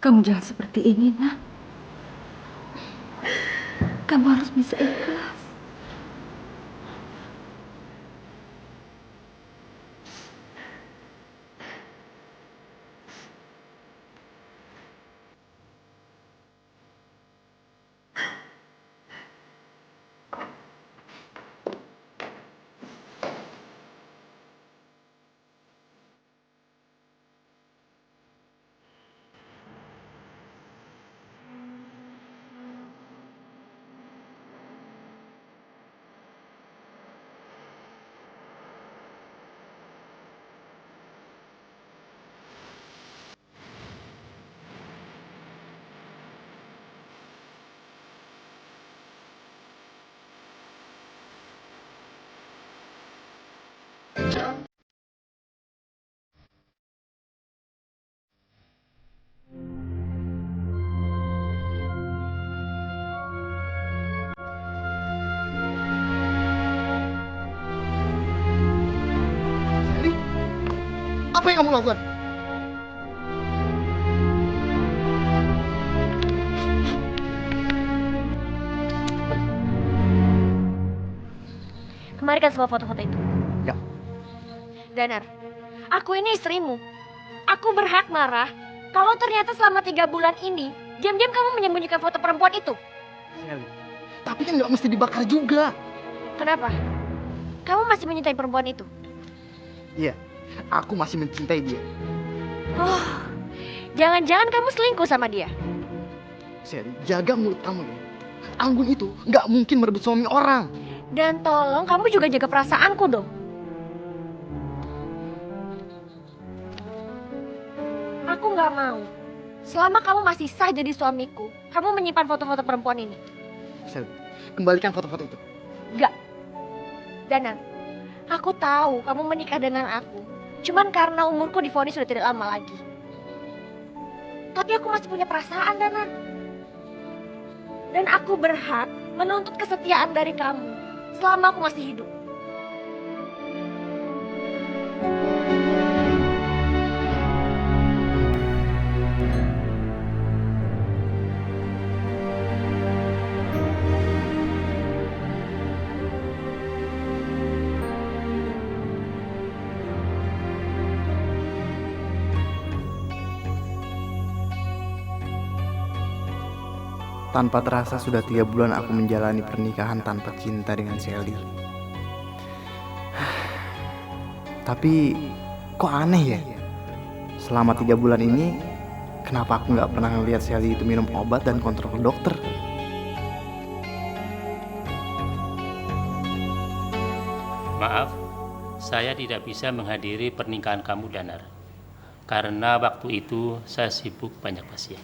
Kamu jangan seperti ini, nak. Kamu harus bisa ikhlas. Apa yang kamu lakukan? Kemarikan semua foto-foto itu. Enggak. Danar, aku ini istrimu. Aku berhak marah kalau ternyata selama 3 bulan ini diam-diam kamu menyembunyikan foto perempuan itu. Sally, tapi kan nggak mesti dibakar juga. Kenapa? Kamu masih mencintai perempuan itu? Iya, aku masih mencintai dia. Oh, jangan-jangan kamu selingkuh sama dia? Sally, jaga mulut kamu ya. Anggun itu nggak mungkin merebut suami orang. Dan tolong kamu juga jaga perasaanku dong. Aku nggak mau. Selama kamu masih sah jadi suamiku, kamu menyimpan foto-foto perempuan ini. Sally, kembalikan foto-foto itu. Nggak. Danar, aku tahu kamu menikah dengan aku. Cuman karena umurku divonis sudah tidak lama lagi. Tapi aku masih punya perasaan, Danar. Dan aku berhak menuntut kesetiaan dari kamu selama aku masih hidup. Tanpa terasa sudah 3 bulan aku menjalani pernikahan tanpa cinta dengan Sally. Tapi kok aneh ya? Selama 3 bulan ini, kenapa aku nggak pernah ngeliat Sally itu minum obat dan kontrol ke dokter? Maaf, saya tidak bisa menghadiri pernikahan kamu, Danar. Karena waktu itu saya sibuk banyak pasien.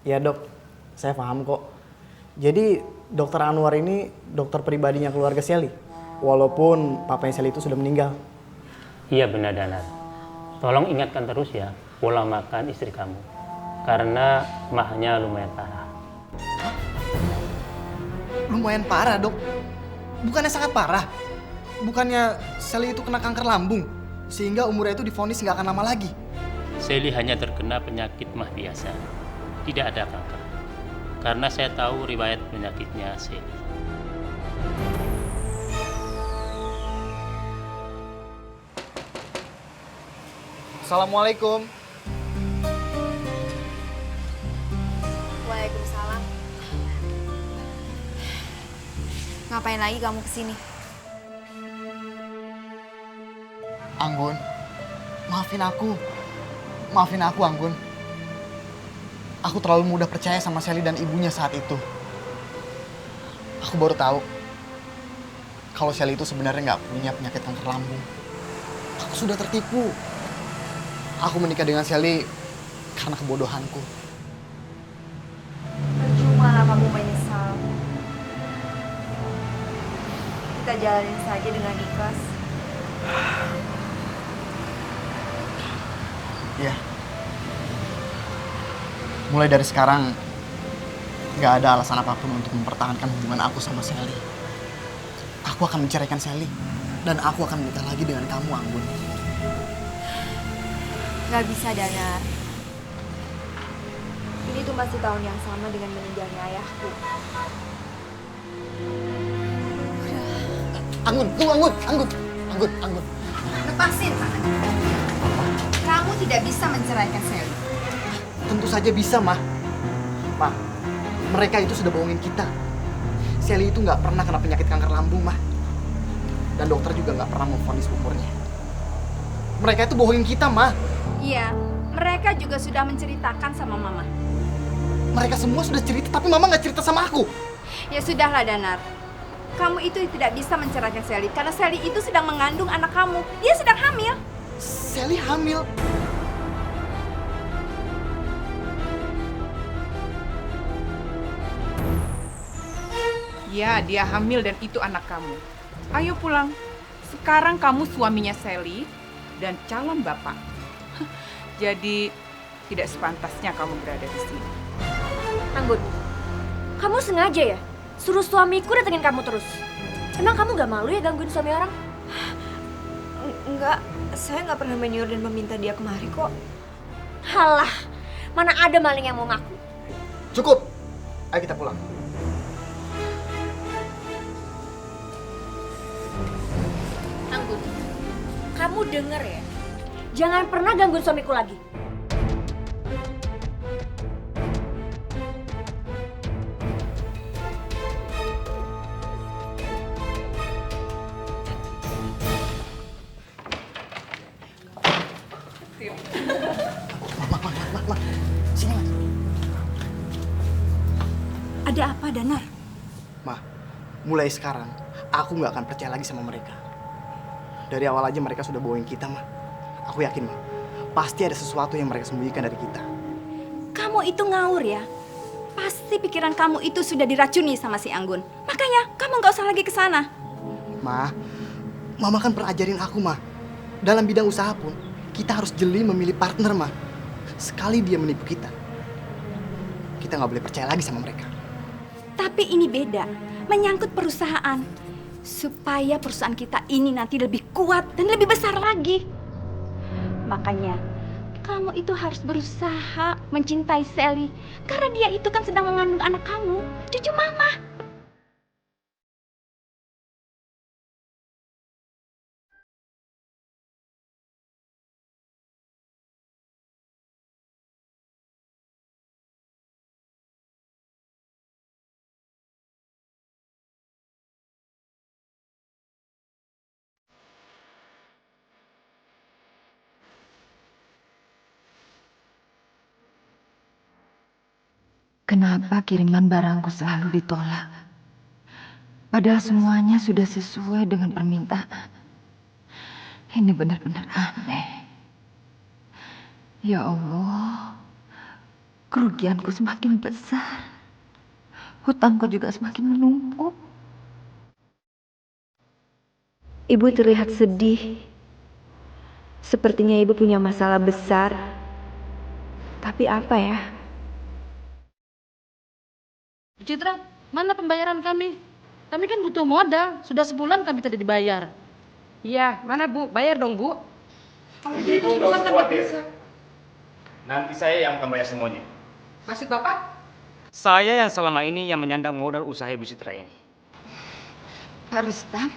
Ya dok, saya paham kok. Jadi dokter Anwar ini dokter pribadinya keluarga Sally, walaupun papanya Sally itu sudah meninggal. Iya benar, Danar. Tolong ingatkan terus ya pola makan istri kamu. Karena mahnya lumayan parah. Lumayan parah dok. Bukannya sangat parah? Bukannya Sally itu kena kanker lambung, sehingga umurnya itu divonis nggak akan lama lagi? Sally hanya terkena penyakit mah biasa. Tidak ada kanker. Karena saya tahu riwayat penyakitnya Sally. Assalamualaikum. Waalaikumsalam. Ngapain lagi kamu kesini? Anggun, maafin aku. Maafin aku, Anggun. Aku terlalu mudah percaya sama Sally dan ibunya saat itu. Aku baru tahu kalau Sally itu sebenarnya nggak punya penyakit kanker lambung. Aku sudah tertipu. Aku menikah dengan Sally karena kebodohanku. Percuma lah kamu menyesal. Kita jalanin saja dengan ikhlas. Ya. Mulai dari sekarang, nggak ada alasan apapun untuk mempertahankan hubungan aku sama Sally. Aku akan menceraikan Sally, dan aku akan menikah lagi dengan kamu, Anggun. Gak bisa, Danar. Ini tuh masih tahun yang sama dengan meninggalnya ayahku. Anggun, tunggu Anggun. Lepasin tangannya. Kamu tidak bisa menceraikan Sally. Tentu saja bisa, Mah. Mah, mereka itu sudah bohongin kita. Sally itu nggak pernah kena penyakit kanker lambung, Mah. Dan dokter juga nggak pernah memvonis umurnya. Mereka itu bohongin kita, Mah. Iya, mereka juga sudah menceritakan sama Mama. Mereka semua sudah cerita, tapi Mama nggak cerita sama aku. Ya sudahlah, Danar. Kamu itu tidak bisa menceraikan Sally karena Sally itu sedang mengandung anak kamu. Dia sedang hamil. Sally hamil. Ya, dia hamil dan itu anak kamu. Ayo pulang. Sekarang kamu suaminya Sally dan calon bapak. Jadi tidak sepantasnya kamu berada di sini. Anggun, kamu sengaja ya suruh suamiku datengin kamu terus? Emang kamu gak malu ya gangguin suami orang? Enggak, saya nggak pernah menyuruh dan meminta dia kemari kok. Halah, mana ada maling yang mau ngaku. Cukup. Ayo kita pulang. Anggun, kamu denger ya, jangan pernah gangguin suamiku lagi. Ma, sini, Mas. Ada apa, Danar? Ma, mulai sekarang aku nggak akan percaya lagi sama mereka. Dari awal aja mereka sudah bohongin kita, Ma. Aku yakin, Ma, pasti ada sesuatu yang mereka sembunyikan dari kita. Kamu itu ngawur ya. Pasti pikiran kamu itu sudah diracuni sama si Anggun. Makanya kamu nggak usah lagi ke sana. Ma, Mama kan pernah ajarin aku, Ma. Dalam bidang usaha pun, kita harus jeli memilih partner, Ma. Sekali dia menipu kita nggak boleh percaya lagi sama mereka. Tapi ini beda, menyangkut perusahaan. Supaya perusahaan kita ini nanti lebih kuat dan lebih besar lagi. Makanya, kamu itu harus berusaha mencintai Sally. Karena dia itu kan sedang mengandung anak kamu, cucu Mama. Kenapa kiriman barangku selalu ditolak? Padahal semuanya sudah sesuai dengan permintaan. Ini benar-benar aneh. Ya Allah, kerugianku semakin besar. Hutangku juga semakin menumpuk. Ibu terlihat sedih. Sepertinya ibu punya masalah besar. Tapi apa ya? Citra, mana pembayaran kami? Kami kan butuh modal. Sudah sebulan kami tidak dibayar. Iya, mana Bu? Bayar dong, Bu. Ibu nggak usah khawatir. Nanti saya yang akan bayar semuanya. Maksud Bapak? Saya yang selama ini yang menyandang modal usaha Ibu Citra ini. Pak Rustam,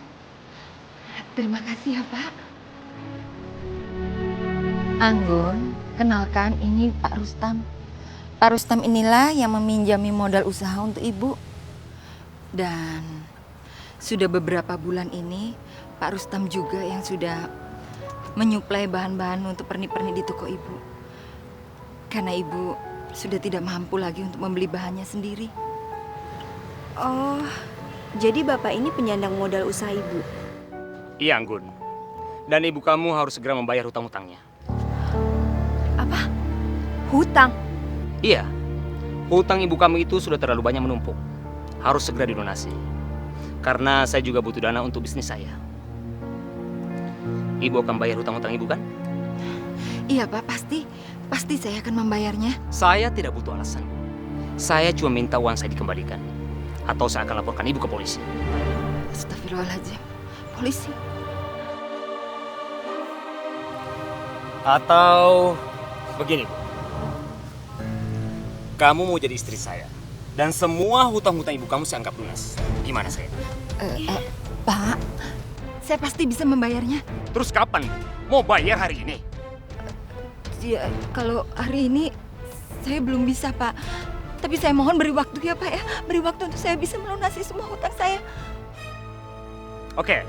terima kasih ya Pak. Anggun, kenalkan ini Pak Rustam. Pak Rustam inilah yang meminjami modal usaha untuk Ibu. Dan sudah beberapa bulan ini Pak Rustam juga yang sudah menyuplai bahan-bahan untuk pernik-pernik di toko Ibu. Karena Ibu sudah tidak mampu lagi untuk membeli bahannya sendiri. Oh, jadi Bapak ini penyandang modal usaha Ibu? Iya, Anggun. Dan ibu kamu harus segera membayar hutang-hutangnya. Apa? Hutang? Iya, hutang ibu kamu itu sudah terlalu banyak menumpuk. Harus segera dilunasi. Karena saya juga butuh dana untuk bisnis saya. Ibu akan bayar hutang-hutang ibu kan? Iya Pak, pasti saya akan membayarnya. Saya tidak butuh alasan. Saya cuma minta uang saya dikembalikan. Atau saya akan laporkan ibu ke polisi. Astagfirullahaladzim, polisi? Atau begini, Bu. kamu mau jadi istri saya. Dan semua hutang-hutang ibu kamu saya anggap lunas. Gimana saya? Pak, saya pasti bisa membayarnya. Terus kapan? Mau bayar hari ini? Ya, kalau hari ini saya belum bisa, Pak. Tapi saya mohon beri waktu ya, Pak ya. Beri waktu untuk saya bisa melunasi semua hutang saya. Oke.